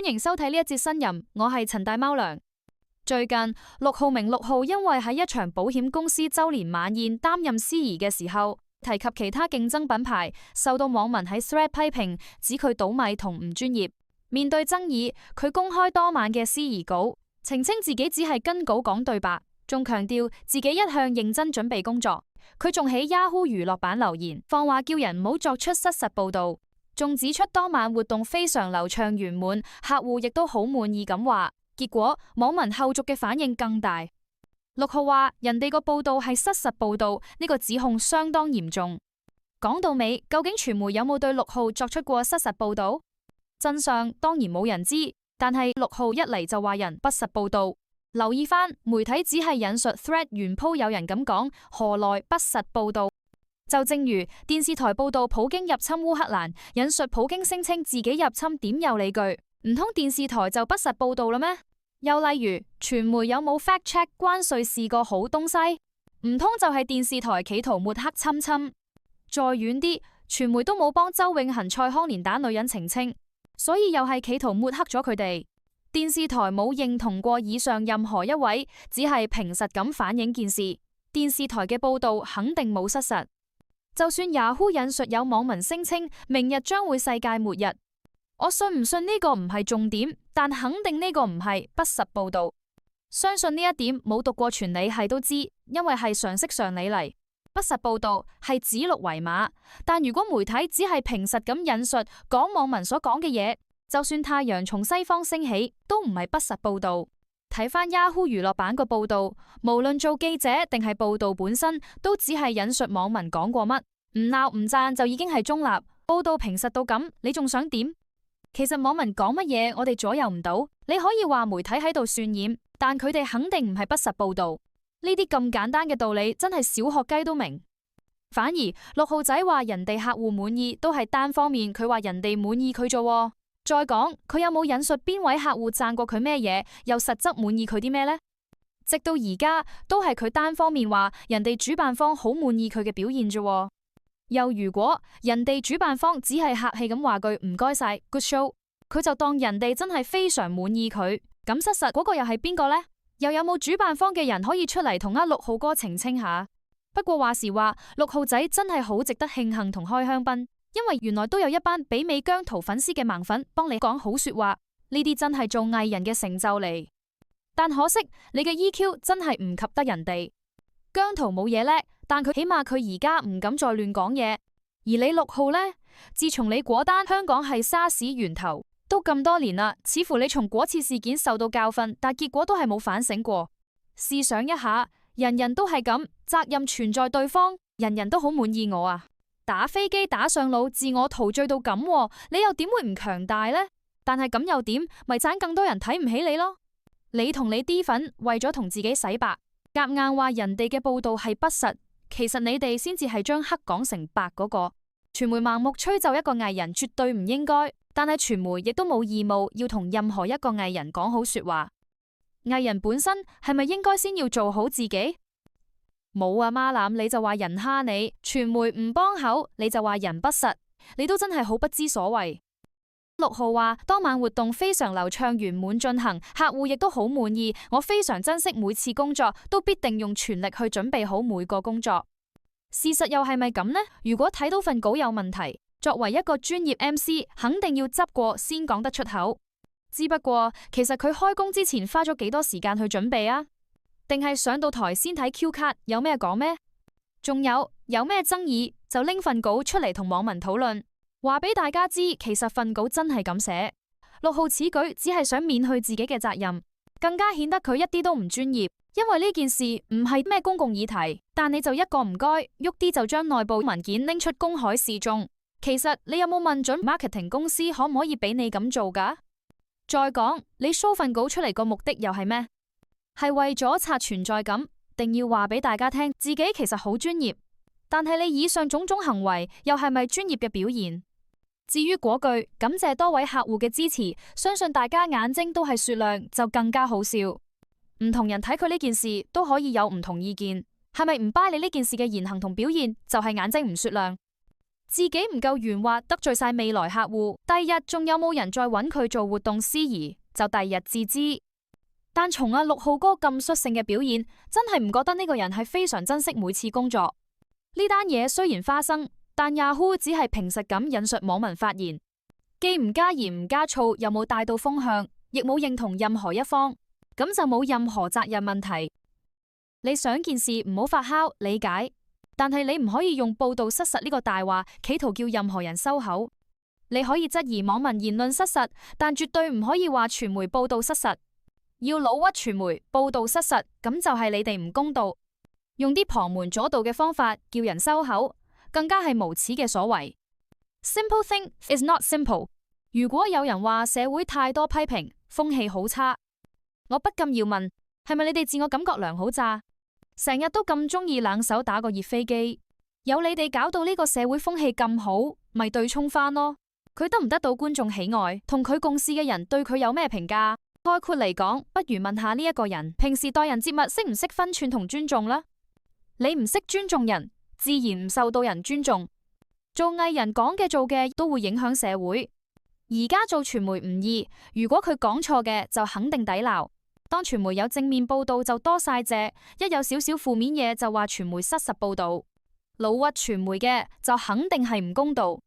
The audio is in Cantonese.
歡迎收睇呢一節新聞，我係陳大貓娘。最近陸浩明因為喺一場保險公司周年晚宴擔任司儀嘅時候，提及其他競爭品牌，受到網民喺 Thread 批評，指佢倒米同唔專業。面對爭議，佢公開當晚嘅司儀稿，澄清自己只係跟稿講對白，仲強調自己一向認真準備工作。佢仲喺 Yahoo 娛樂版留言，放話叫人唔好作出失實報道，仲指出當晚活動非常流暢圓滿，客戶亦都好滿意咁話。結果網民後續嘅反應更大。陸浩話人哋個報道係失實報道，呢個指控相當嚴重。講到尾，究竟傳媒有冇對陸浩作出過失實報道？真相當然冇人知，但係陸浩一嚟就話人不實報道。留意翻，媒體只係引述 Thread 原 po 有人咁講，何來不實報道？就正如電視台報道普京入侵烏克蘭，引述普京聲稱自己入侵點有理據，唔通電視台就不實報道啦咩？又例如，傳媒有冇 fact check 關稅是個好東西？唔通就係電視台企圖抹黑侵侵？再遠啲，傳媒都冇幫周永恒、蔡康年打女人澄清，所以又係企圖抹黑咗佢哋。電視台冇認同過以上任何一位，只係平實咁反映件事。電視台嘅報道肯定冇失實。就算 Yahoo 引述有網民聲稱明日將會世界末日，我信唔信呢個唔係重點，但肯定呢個唔係不實報道。相信呢一點冇讀過傳理系都知，因為係常識常理嚟。不實報道係指鹿為馬，但如果媒體只係平實咁引述講網民所講嘅嘢，就算太陽從西方升起，都唔係不實報道。睇翻 Yahoo 娛樂版個報道，無論做記者定係報道本身，都只係引述網民講過乜，唔鬧唔讚就已經係中立。報道平實到咁，你仲想點？其實網民講乜嘢，我哋左右唔到。你可以話媒體喺度渲染，但佢哋肯定唔係不實報道。呢啲咁簡單嘅道理，真係小學雞都明。反而陸浩仔話人哋客戶滿意，都係單方面，佢話人哋滿意佢啫。再講，佢有冇引述邊位客戶讚過佢咩嘢，又實質滿意佢啲咩呢？直到而家都係佢單方面話人哋主辦方好滿意佢嘅表現啫。又如果人哋主辦方只係客氣咁話句唔該晒 good show， 佢就當人哋真係非常滿意佢，咁失實嗰個又係邊個呢？又有冇主辦方嘅人可以出嚟同阿陸浩哥澄清下？不過話時話，陸浩仔真係好值得慶幸同開香檳，因為原來都有一班媲美姜濤粉絲嘅盲粉幫你講好說話，呢啲真係做藝人嘅成就嚟。但可惜你嘅 EQ 真係唔及得人哋。姜濤冇嘢叻，但佢起碼佢而家唔敢再亂講嘢。而你陸浩呢？自從你果單香港係沙士源頭，都咁多年啦，似乎你從嗰次事件受到教訓，但結果都係冇反省過。試想一下，人人都係咁，責任全在對方，人人都好滿意我啊！打飛機打上腦，自我陶醉到咁，你又點會唔強大呢？但係咁又點？咪盞更多人睇唔起你咯？你同你啲粉為咗同自己洗白，夾硬話人哋嘅報道係不實，其實你哋先至係將黑講成白嗰個。傳媒盲目吹奏一個藝人絕對唔應該，但係傳媒亦都冇義務要同任何一個藝人講好說話。藝人本身係咪應該先要做好自己？冇啊，媽攬你就話人蝦你，傳媒唔幫口你就話人不實，你都真係好不知所謂。陸浩話當晚活動非常流暢圓滿進行，客戶亦都好滿意，我非常珍惜每次工作，都必定用全力去準備好每個工作。事實又係咪咁呢？如果睇到份稿有問題，作為一個專業 MC， 肯定要執過先講得出口。只不過其實佢開工之前花咗幾多時間去準備啊？定係上到台先睇 Q 卡有咩講咩？仲有咩爭議就拎份稿出嚟同網民討論，話俾大家知，其實份稿真係咁寫。陸浩此舉只係想免去自己嘅責任，更加顯得佢一啲都唔專業。因為呢件事唔係咩公共議題，但你就一個唔該，喐啲就將內部文件拎出公海示眾。其實你有冇問準 marketing 公司可唔可以俾你咁做㗎？再講，你 show 份稿出嚟個目的又係咩？係為咗刷存在感，定要話俾大家聽自己其實好專業？但係你以上種種行為又係咪專業嘅表現？至於嗰句感謝多位客戶嘅支持，相信大家眼睛都係雪亮，就更加好笑。唔同人睇佢呢件事都可以有唔同意見，係咪唔 buy 你呢件事嘅言行同表現就係眼睛唔雪亮？自己唔夠圓滑，得罪晒未來客戶，第二日仲有冇人再揾佢做活動司儀，就第二日至知。但從6號哥咁率性嘅表現，真係唔覺得呢個人係非常珍惜每次工作。呢單嘢雖然花生，但 Yahoo 只係平實咁引述網民發言，既唔加鹽唔加醋，又冇帶到風向，亦冇認同任何一方，咁就冇任何責任問題。你想件事唔好發酵，理解，但係你唔可以用報道失實呢個大話，企圖叫任何人收口。你可以質疑網民言論失實，但絕對唔可以話傳媒報道失實。要老屈傳媒報道失實，咁就係你哋唔公道。用啲旁門左道嘅方法叫人收口，更加係無恥嘅所為。Simple thing is not simple。如果有人話社會太多批評，風氣好差，我不禁要問，係咪你哋自我感覺良好咋？成日都咁中意冷手打個熱飛機，有你哋搞到呢個社會風氣咁好，咪對沖翻咯？佢得唔得到觀眾喜愛，同佢共事嘅人對佢有咩評價？概括嚟講，不如問下呢一個人平時待人接物識唔識分寸同尊重啦？你唔識尊重人，自然唔受到人尊重。做藝人講嘅做嘅都會影響社會。而家做傳媒唔易，如果佢講錯嘅就肯定抵鬧。當傳媒有正面報道就多晒謝，一有少少負面嘢就話傳媒失實報道。老屈傳媒嘅就肯定係唔公道。